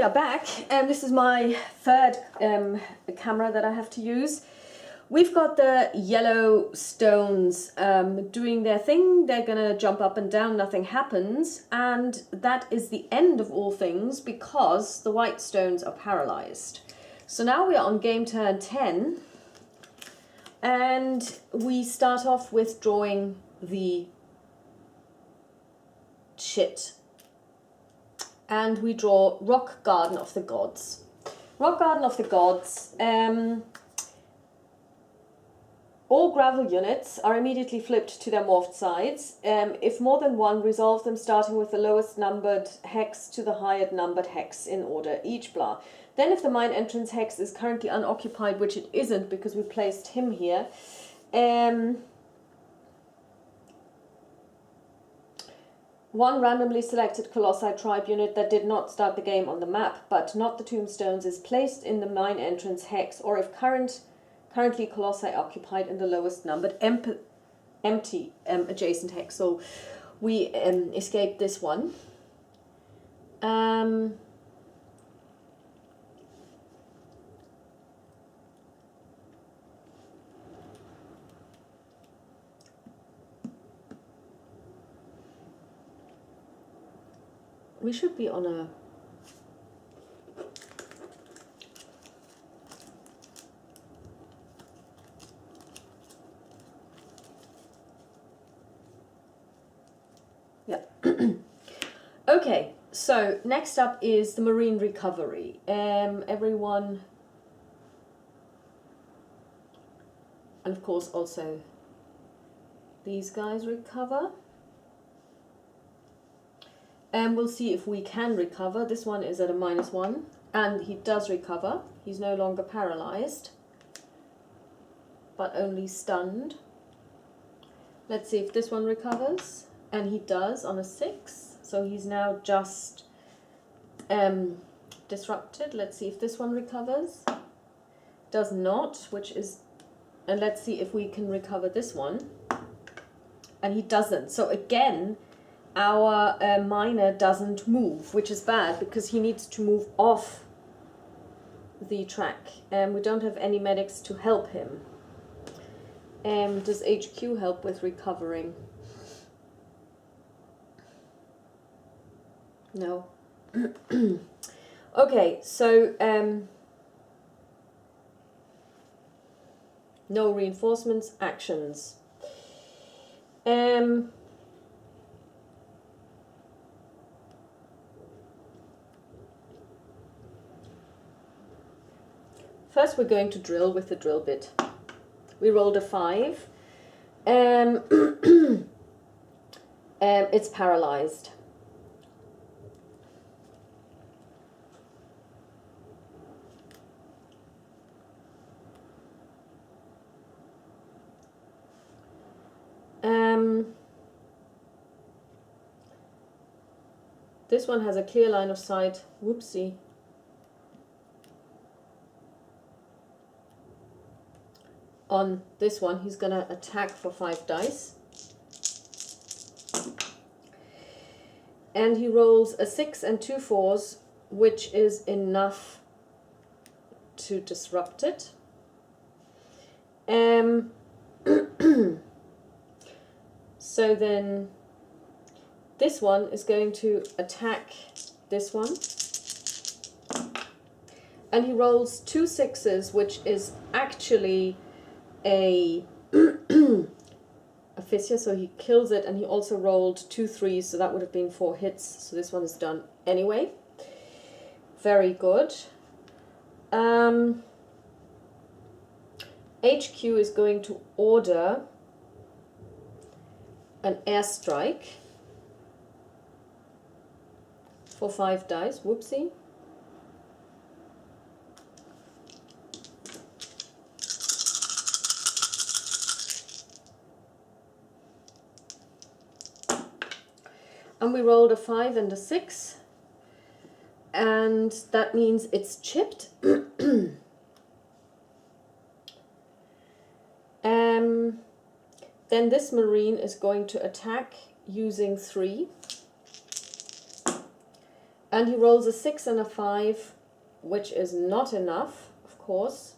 are back, and this is my third camera that I have to use. We've got the yellow stones doing their thing. They're gonna jump up and down, nothing happens, and that is the end of all things because the white stones are paralyzed. So now we are on game turn 10, and we start off with drawing the chit. And we draw Rock Garden of the Gods. Rock Garden of the Gods. All gravel units are immediately flipped to their morphed sides. If more than one, resolve them starting with the lowest numbered hex to the highest numbered hex in order, each blah. Then if the mine entrance hex is currently unoccupied, which it isn't because we placed him here, one randomly selected Colossi tribe unit that did not start the game on the map, but not the tombstones, is placed in the mine entrance hex, or if currently Colossi occupied in the lowest numbered empty adjacent hex. So we escaped this one. We should be on a... Yeah. Okay, so next up is the marine recovery. Everyone... And of course also these guys recover. And we'll see if we can recover. This one is at a -1, and he does recover. He's no longer paralyzed, but only stunned. Let's see if this one recovers, and he does on a 6. So he's now just disrupted. Let's see if this one recovers. Does not, which is, and let's see if we can recover this one. And he doesn't. So again, our miner doesn't move, which is bad because he needs to move off the track. We don't have any medics to help him. Does HQ help with recovering? No. Okay, so no reinforcements, actions. First, we're going to drill with the drill bit. We rolled a 5. It's paralyzed. This one has a clear line of sight. Whoopsie. On this one, he's going to attack for 5 dice. And he rolls a 6 and 2 4s, which is enough to disrupt it. So then this one is going to attack this one. And he rolls 2 6s, which is actually a fissure, so he kills it, and he also rolled 2 3s, so that would have been 4 hits, so this one is done anyway. Very good. HQ is going to order an airstrike for 5 dice. Whoopsie. And we rolled a 5 and a 6, and that means it's chipped. Then this marine is going to attack using 3. And he rolls a 6 and a 5, which is not enough, of course.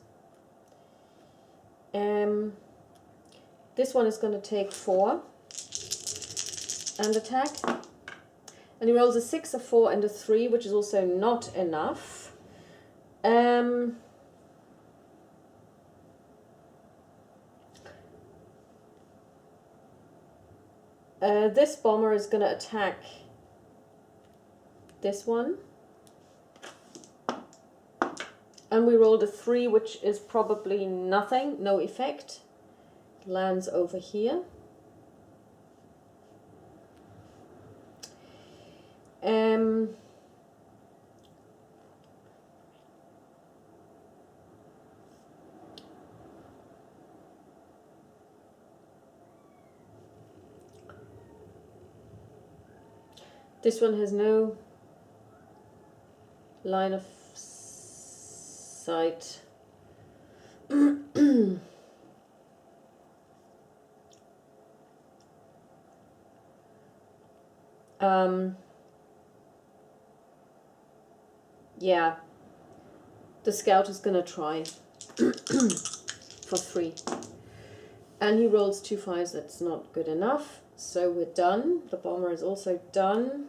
This one is going to take 4 and attack. And he rolls a 6, a 4, and a 3, which is also not enough. This bomber is going to attack this one. And we rolled a 3, which is probably nothing, no effect. Lands over here. This one has no line of sight. Yeah, the scout is gonna try for 3. And he rolls 2 5s, that's not good enough. So we're done. The bomber is also done.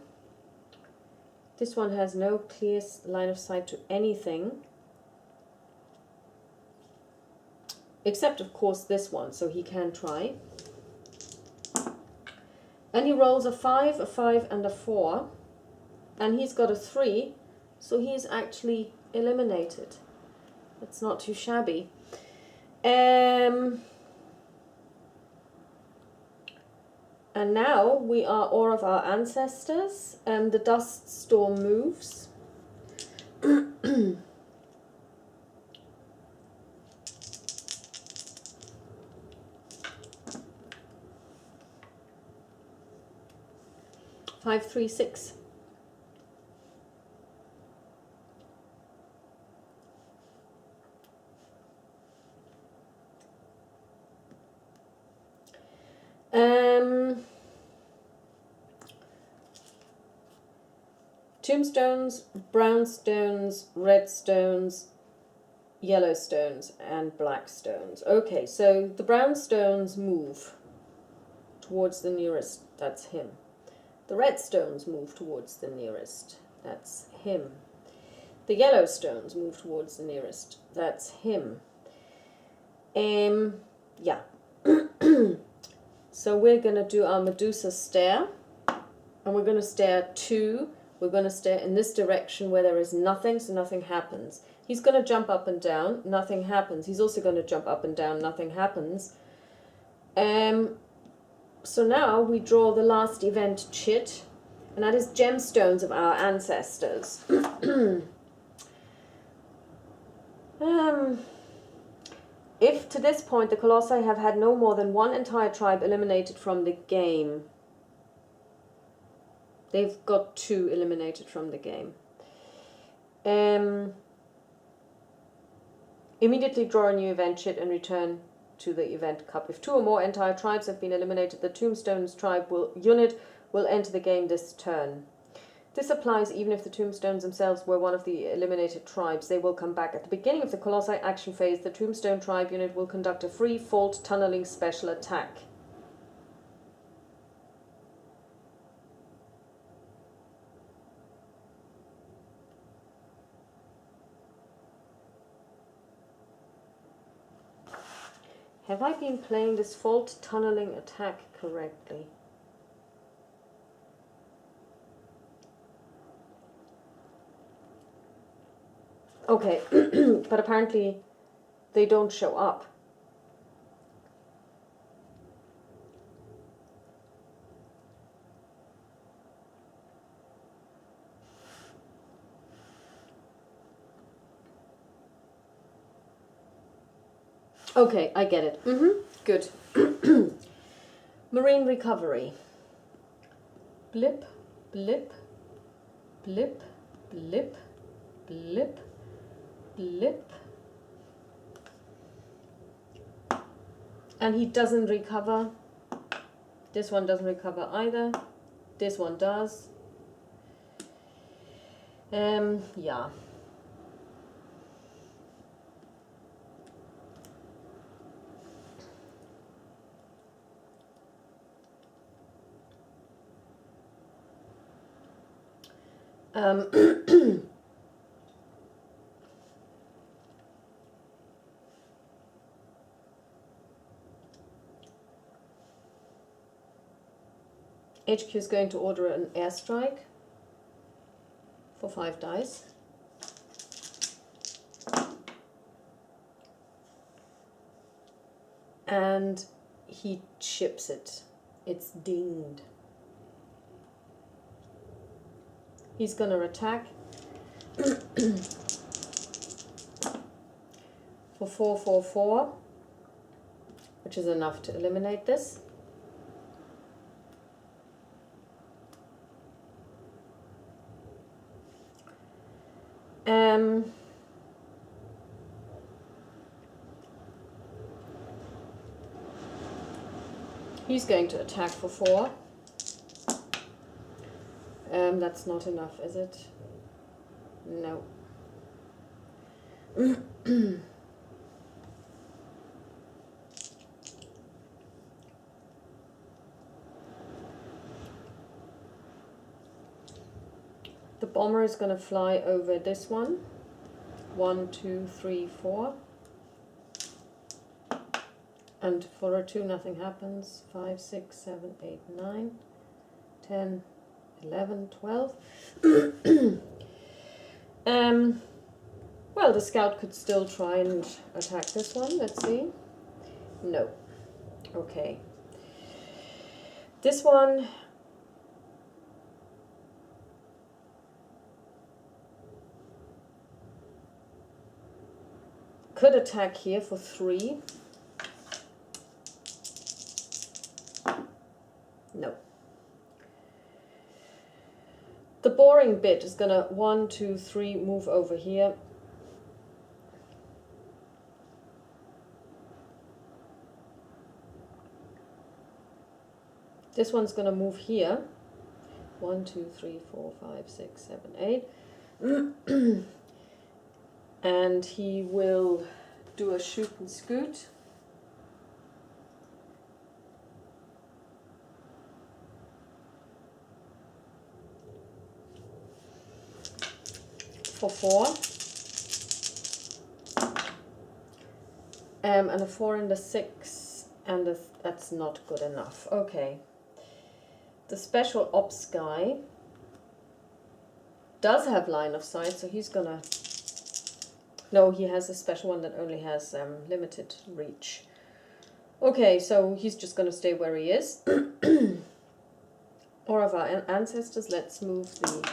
This one has no clear line of sight to anything. Except, of course, this one, so he can try. And he rolls a 5, and a 4. And he's got a 3, so he's actually eliminated. That's not too shabby. And now we are all of our ancestors. The dust storm moves. 5, 3, 6. Tombstones, brown stones, red stones, yellow stones, and black stones. Okay, so the brown stones move towards the nearest, that's him. The red stones move towards the nearest, that's him. The yellow stones move towards the nearest, that's him. Yeah. So we're going to do our Medusa stare, and we're going to stare 2. We're going to stare in this direction where there is nothing, so nothing happens. He's going to jump up and down, nothing happens. He's also going to jump up and down, nothing happens. So now we draw the last event chit, and that is gemstones of our ancestors. If to this point the Colossi have had no more than one entire tribe eliminated from the game, they've got 2 eliminated from the game. Immediately draw a new event chit and return to the event cup. If 2 or more entire tribes have been eliminated, the Tombstones tribe unit will enter the game this turn. This applies even if the Tombstones themselves were one of the eliminated tribes. They will come back. At the beginning of the Colossi action phase, the Tombstone tribe unit will conduct a free fault tunneling special attack. Have I been playing this fault tunneling attack correctly? Okay, but apparently they don't show up. Okay, I get it. Good. Marine recovery. Blip, blip, blip, blip, blip, blip. And he doesn't recover. This one doesn't recover either. This one does. Yeah. HQ is going to order an airstrike for 5 dice. And he chips it. It's dinged. He's going to attack for 4, which is enough to eliminate this. He's going to attack for 4. That's not enough, is it? No. The bomber is going to fly over this one. 1, 2, 3, 4. And for a 2, nothing happens. 5, 6, 7, 8, 9, 10, 11, 12. Well, the scout could still try and attack this one. Let's see. No. Okay. This one could attack here for 3. No. The boring bit is gonna 1, 2, 3 move over here. This one's gonna move here. 1, 2, 3, 4, 5, 6, 7, 8. And he will do a shoot and scoot. For 4. And a 4 and a 6, and that's not good enough. Okay. The special ops guy does have line of sight, so he's gonna... No, he has a special one that only has limited reach. Okay, so he's just gonna stay where he is. Or of our ancestors, let's move the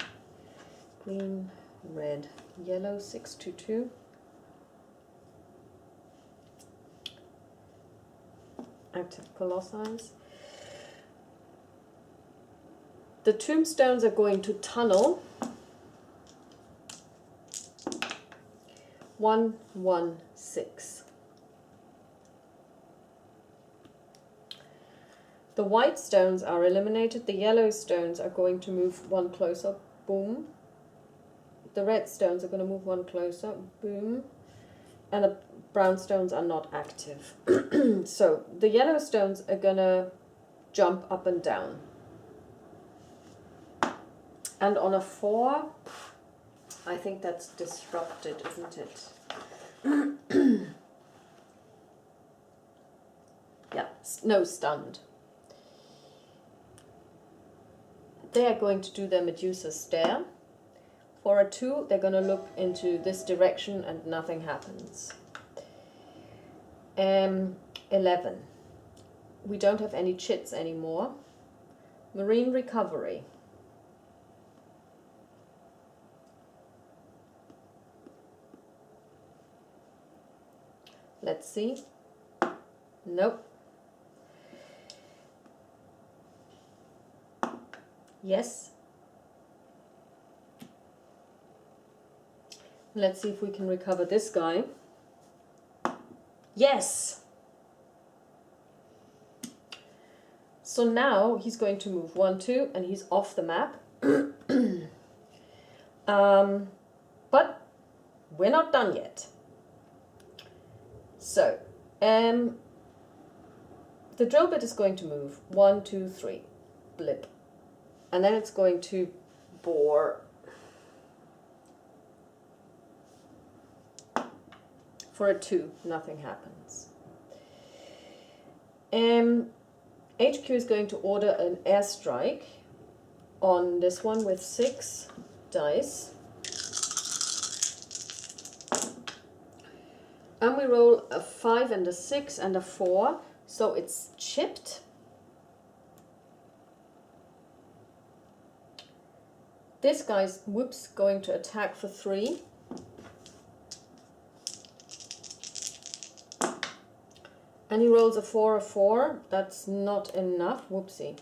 green, red, yellow 622. Active Colossi. The tombstones are going to tunnel 1, 1, 6. The white stones are eliminated. The yellow stones are going to move 1 closer. Boom. The red stones are going to move 1 closer. Boom. And the brown stones are not active. So the yellow stones are going to jump up and down. And on a 4, I think that's disrupted, isn't it? Yeah, no, stunned. They are going to do their Medusa stare. For a 2, they're going to look into this direction and nothing happens. 11. We don't have any chits anymore. Marine recovery. Let's see. Nope. Yes. Let's see if we can recover this guy. Yes! So now he's going to move 1, 2, and he's off the map. But we're not done yet. So, the drill bit is going to move 1, 2, 3, blip, and then it's going to bore for a 2, nothing happens. HQ is going to order an airstrike on this one with 6 dice. And we roll a 5 and a 6 and a 4, so it's chipped. This guy's, whoops, going to attack for 3. And he rolls a 4, a 4. That's not enough. Whoopsie.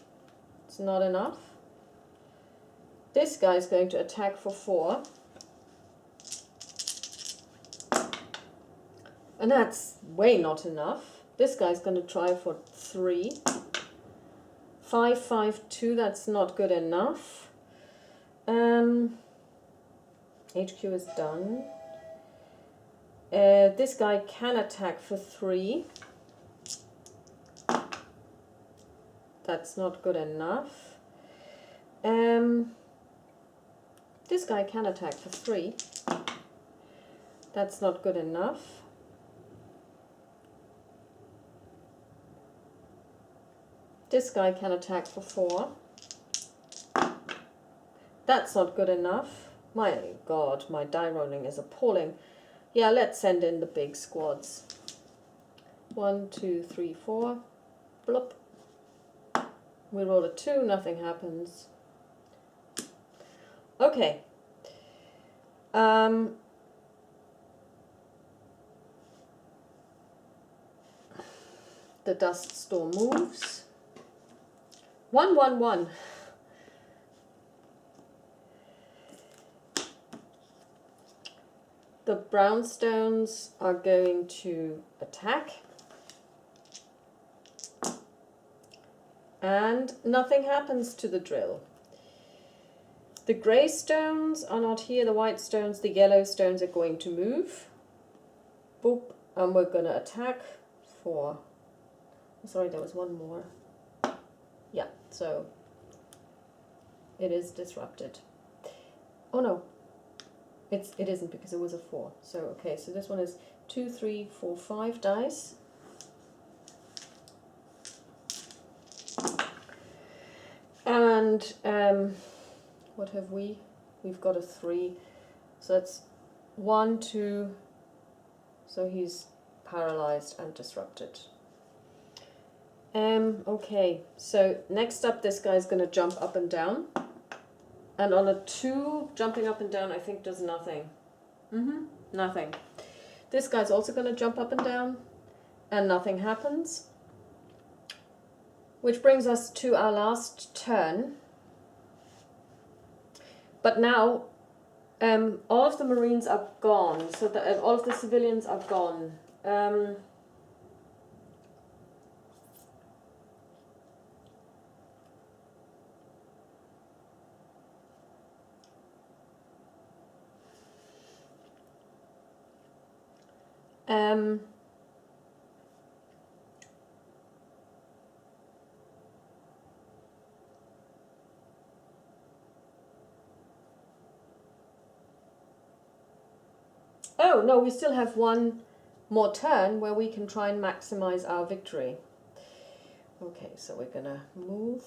It's not enough. This guy's going to attack for 4. And that's way not enough. This guy's going to try for 3. 5, 5, 2. That's not good enough. HQ is done. This guy can attack for 3. That's not good enough. This guy can attack for 3. That's not good enough. This guy can attack for 4. That's not good enough. My God, my die rolling is appalling. Yeah, let's send in the big squads. 1, 2, 3, 4. Blop. We roll a 2, nothing happens. Okay. The dust storm moves. 1, 1, 1. The brownstones are going to attack. And nothing happens to the drill. The grey stones are not here, the white stones, the yellow stones are going to move. Boop, and we're going to attack for... Sorry, there was one more. Yeah, so it is disrupted. Oh no, it isn't because it was a 4. So, okay, so this one is 2, 3, 4, 5 dice. And what have we? We've got a 3. So that's 1, 2. So he's paralyzed and disrupted. Okay, so next up this guy's going to jump up and down. And on a 2, jumping up and down I think does nothing. Nothing. This guy's also going to jump up and down. And nothing happens. Which brings us to our last turn. But now, all of the Marines are gone, so that all of the civilians are gone. Oh, no, we still have one more turn where we can try and maximize our victory. Okay, so we're going to move.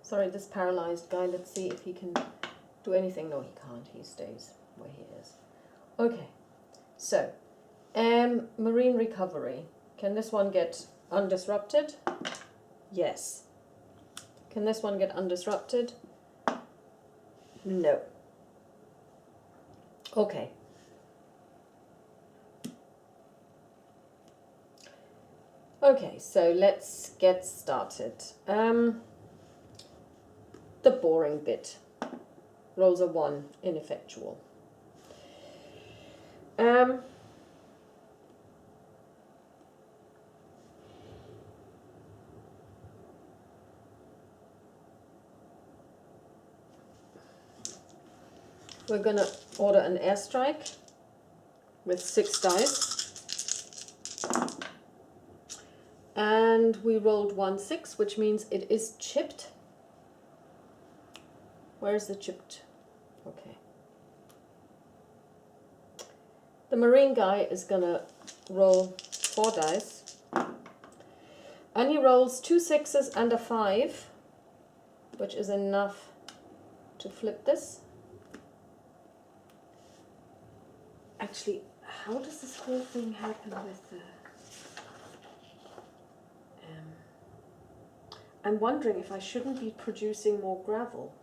Sorry, this paralyzed guy, let's see if he can do anything. No, he can't. He stays where he is. Okay, so, Marine recovery. Can this one get undisrupted? Yes. Can this one get undisrupted? No. Okay. Okay, so let's get started. The boring bit. Rolls a 1, ineffectual. we're going to order an airstrike with 6 dice. And we rolled 1 6, which means it is chipped. Where is the chipped? Okay. The Marine guy is going to roll 4 dice. And he rolls 2 6s and a 5, which is enough to flip this. Actually, how does this whole thing happen with the... I'm wondering if I shouldn't be producing more gravel.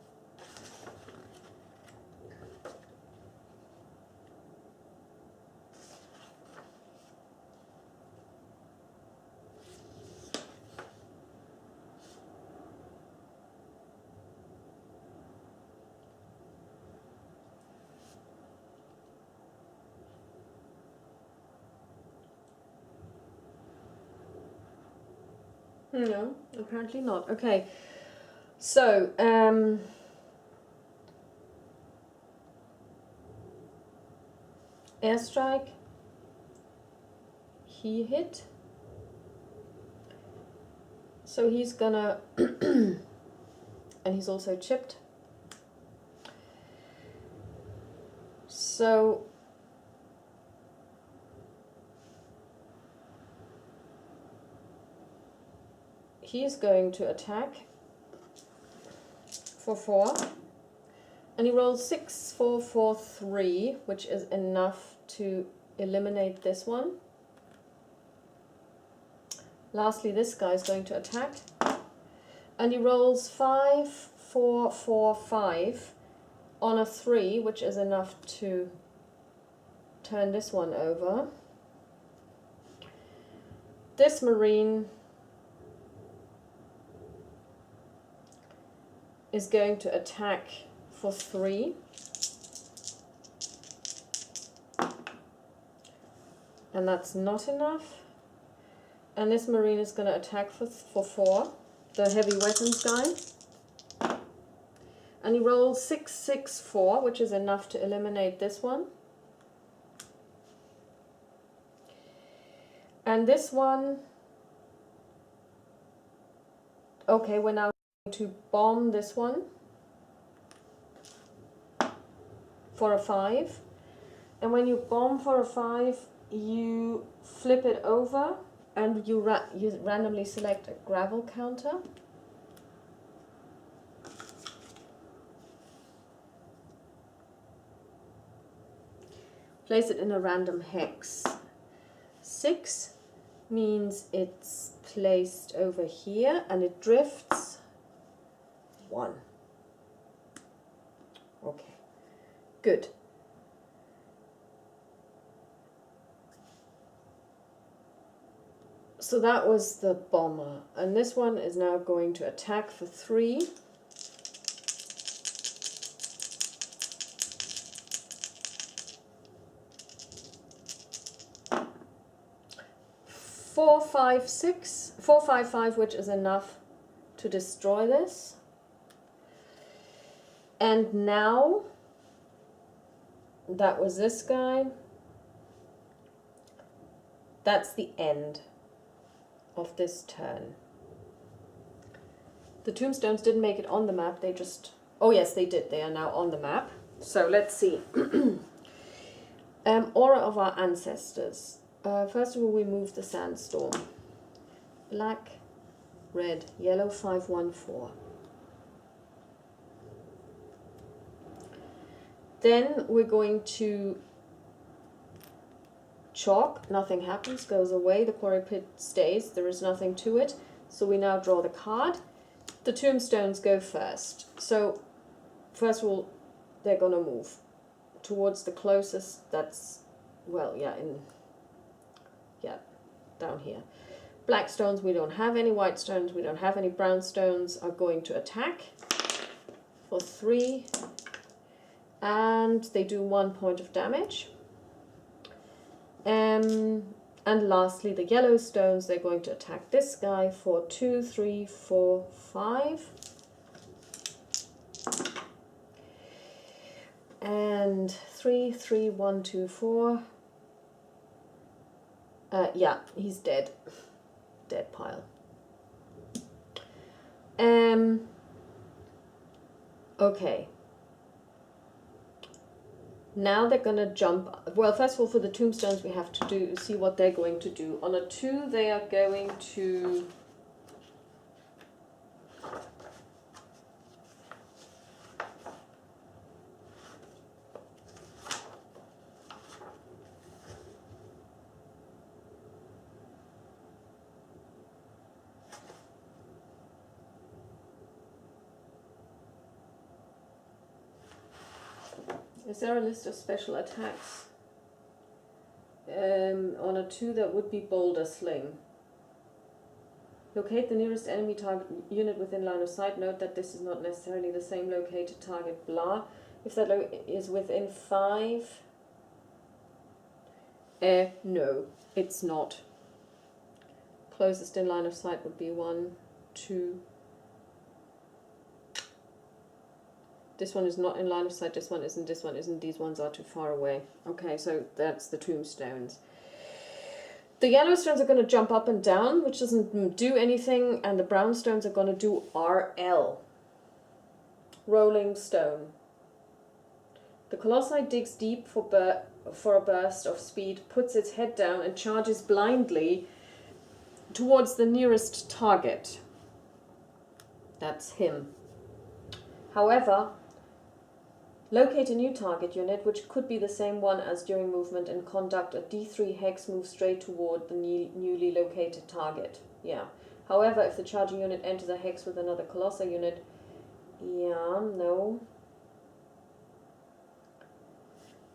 No, apparently not. Okay, so airstrike, he hit, so he's gonna and he's also chipped, so he's going to attack for 4, and he rolls 6 4 4 3, which is enough to eliminate this one. Lastly, this guy is going to attack, and he rolls 5 4 4 5 on a 3, which is enough to turn this one over. This Marine is going to attack for 3. And that's not enough. And this Marine is going to attack for 4, the heavy weapons guy. And he rolls 6 6 4, which is enough to eliminate this one. And this one, okay, we're now to bomb this one for a 5, and when you bomb for a 5, you flip it over and you randomly select a gravel counter. Place it in a random hex. 6 means it's placed over here and it drifts 1. Okay, good. So that was the bomber, and this one is now going to attack for 3. Four, 5, 6, 4 5 5, which is enough to destroy this. And now, that was this guy. That's the end of this turn. The tombstones didn't make it on the map, they just... Oh yes, they did, they are now on the map. So let's see. Aura of our ancestors. First of all, we move the sandstorm. Black, red, yellow, 5 1 4. Then we're going to chalk, nothing happens, goes away, the quarry pit stays, there is nothing to it. So we now draw the card. The tombstones go first. So first of all, they're going to move towards the closest, that's, well, down here. Black stones, we don't have any. White stones, we don't have any. Brown stones are going to attack for 3. And they do 1 point of damage. And lastly, the yellow stones, they're going to attack this guy for 2, 3, 4, 5. And 3, 3, 1, 2, 4. Yeah, he's dead. Dead pile. Okay. Now they're going to jump. Well, first of all, for the tombstones, we have to see what they're going to do. On a 2, they are going to... Is there a list of special attacks? On a 2, that would be Boulder Sling. Locate the nearest enemy target unit within line of sight. Note that this is not necessarily the same located target, blah. If that is within 5... no, it's not. Closest in line of sight would be 1, 2... This one is not in line of sight, this one isn't, these ones are too far away. Okay, so that's the tombstones. The yellow stones are going to jump up and down, which doesn't do anything, and the brown stones are going to do RL. Rolling stone. The Colossi digs deep for a burst of speed, puts its head down and charges blindly towards the nearest target. That's him. However, locate a new target unit, which could be the same one as during movement, and conduct a D3 hex move straight toward the newly located target. Yeah. However, if the charging unit enters a hex with another Colossi unit, yeah, no.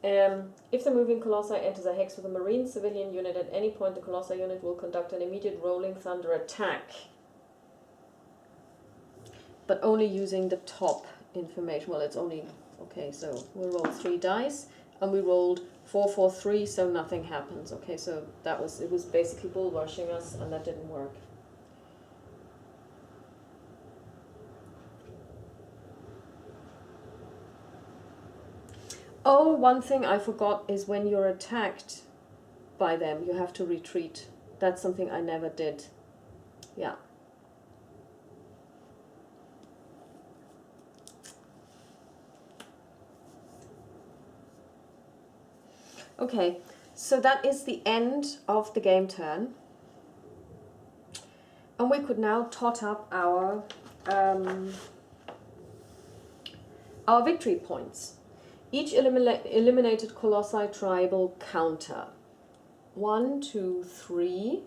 If the moving Colossi enters a hex with a Marine civilian unit at any point, the Colossi unit will conduct an immediate rolling thunder attack. But only using the top information. Well, it's only... Okay, so we'll roll 3 dice, and we rolled 4, 4, 3, so nothing happens. Okay, so it was basically bull rushing us, and that didn't work. Oh, one thing I forgot is when you're attacked by them, you have to retreat. That's something I never did. Yeah. Okay, so that is the end of the game turn. And we could now tot up our victory points. Each eliminated Colossi tribal counter. 1, 2, 3,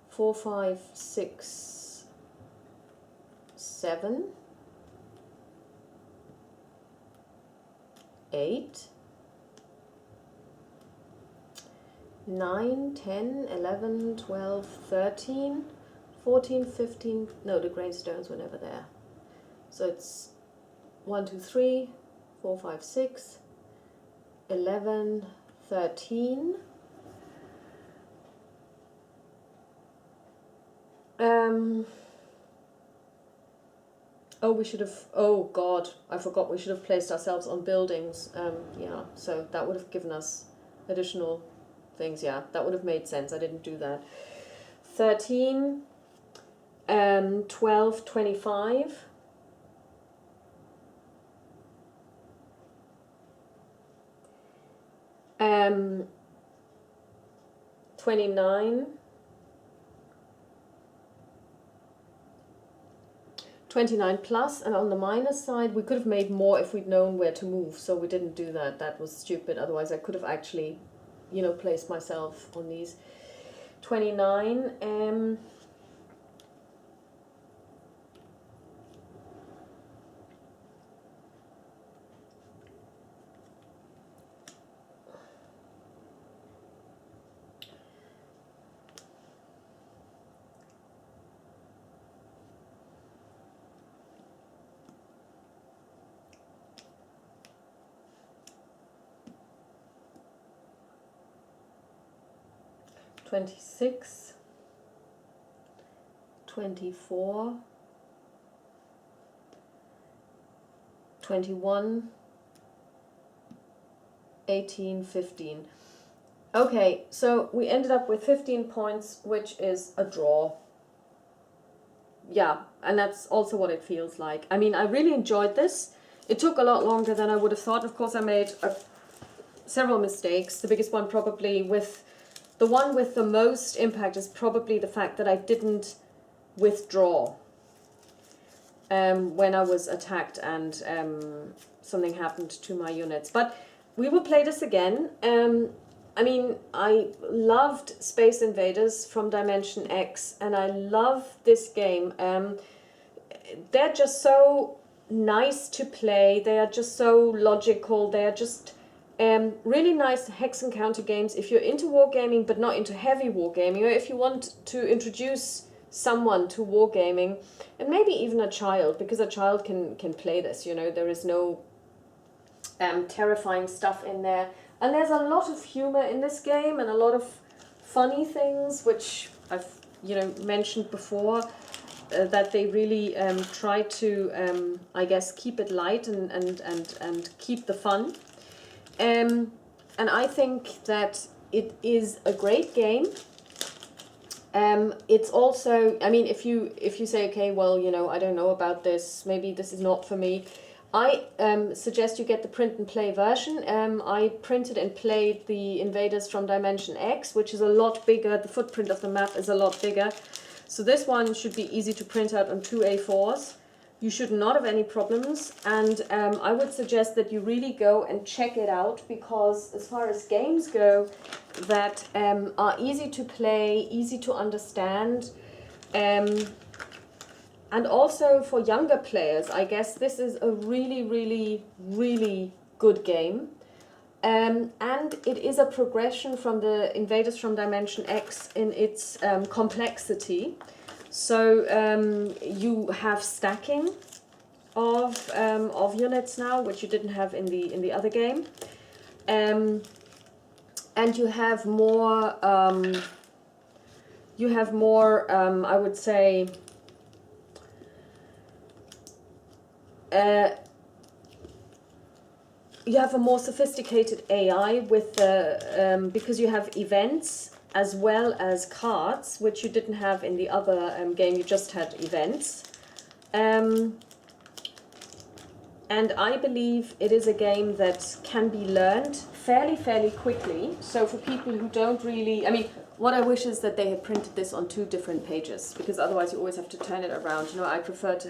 4, 5, 6, 7, 8, 9, 10, 11, 12, 13, 14, 15, no, the gravestones were never there. So it's 1, 2, 3, 4, 5, 6, 11, 13. Oh, we should have, oh God, I forgot we should have placed ourselves on buildings. Yeah, so that would have given us additional things, yeah, that would have made sense. I didn't do that. 13, 12, 25. 29, 29 plus, and on the minus side we could have made more if we'd known where to move, so we didn't do that. That was stupid. Otherwise I could have actually, you know, placed myself on these. 29, 26, 24, 21, 18, 15. Okay, so we ended up with 15 points, which is a draw. Yeah, and that's also what it feels like. I mean, I really enjoyed this. It took a lot longer than I would have thought. Of course, I made several mistakes. The biggest one probably the one with the most impact is probably the fact that I didn't withdraw when I was attacked and something happened to my units. But we will play this again. I mean, I loved Space Invaders from Dimension X, and I love this game. They're just so nice to play. They are just so logical. They are just really nice hex and counter games if you're into wargaming but not into heavy wargaming, or if you want to introduce someone to wargaming, and maybe even a child, because a child can play this. You know, there is no terrifying stuff in there. And there's a lot of humor in this game and a lot of funny things, which I've mentioned before, that they really try to, I guess, keep it light and keep the fun. And I think that it is a great game. It's also, I mean, if you say, okay, well, I don't know about this, maybe this is not for me, I suggest you get the print and play version. I printed and played the Invaders from Dimension X, which is a lot bigger. The footprint of the map is a lot bigger. So this one should be easy to print out on 2 A4s. You should not have any problems. And I would suggest that you really go and check it out, because as far as games go that are easy to play, easy to understand, and also for younger players, I guess this is a really, really, really good game. And it is a progression from the Invaders from Dimension X in its complexity. So you have stacking of units now, which you didn't have in the other game. And you have more, I would say, you have a more sophisticated AI with the because you have events as well as cards, which you didn't have in the other game. You just had events, and I believe it is a game that can be learned fairly quickly. So for people who don't really, I mean, what I wish is that they had printed this on 2 different pages, because otherwise you always have to turn it around. I prefer to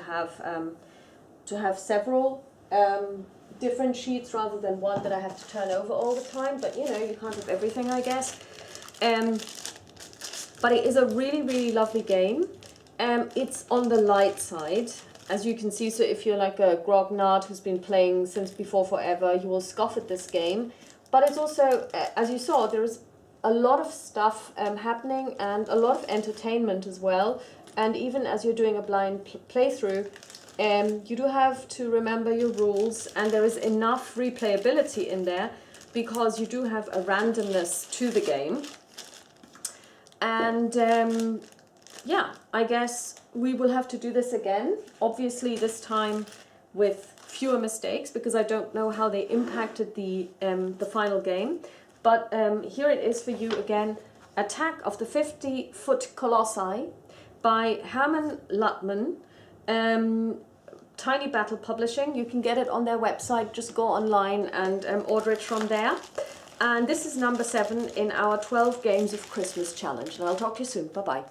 have several different sheets rather than one that I have to turn over all the time. But you can't have everything, I guess. But it is a really, really lovely game. It's on the light side, as you can see. So if you're like a grognard who's been playing since before forever, you will scoff at this game. But it's also, as you saw, there is a lot of stuff happening and a lot of entertainment as well. And even as you're doing a blind playthrough, you do have to remember your rules, and there is enough replayability in there because you do have a randomness to the game. And yeah, I guess we will have to do this again, obviously this time with fewer mistakes, because I don't know how they impacted the final game. But here it is for you again, Attack of the 50-Foot Colossi by Herman Luttman. Tiny Battle Publishing. You can get it on their website. Just go online and order it from there. And this is number 7 in our 12 Games of Christmas challenge. And I'll talk to you soon. Bye-bye.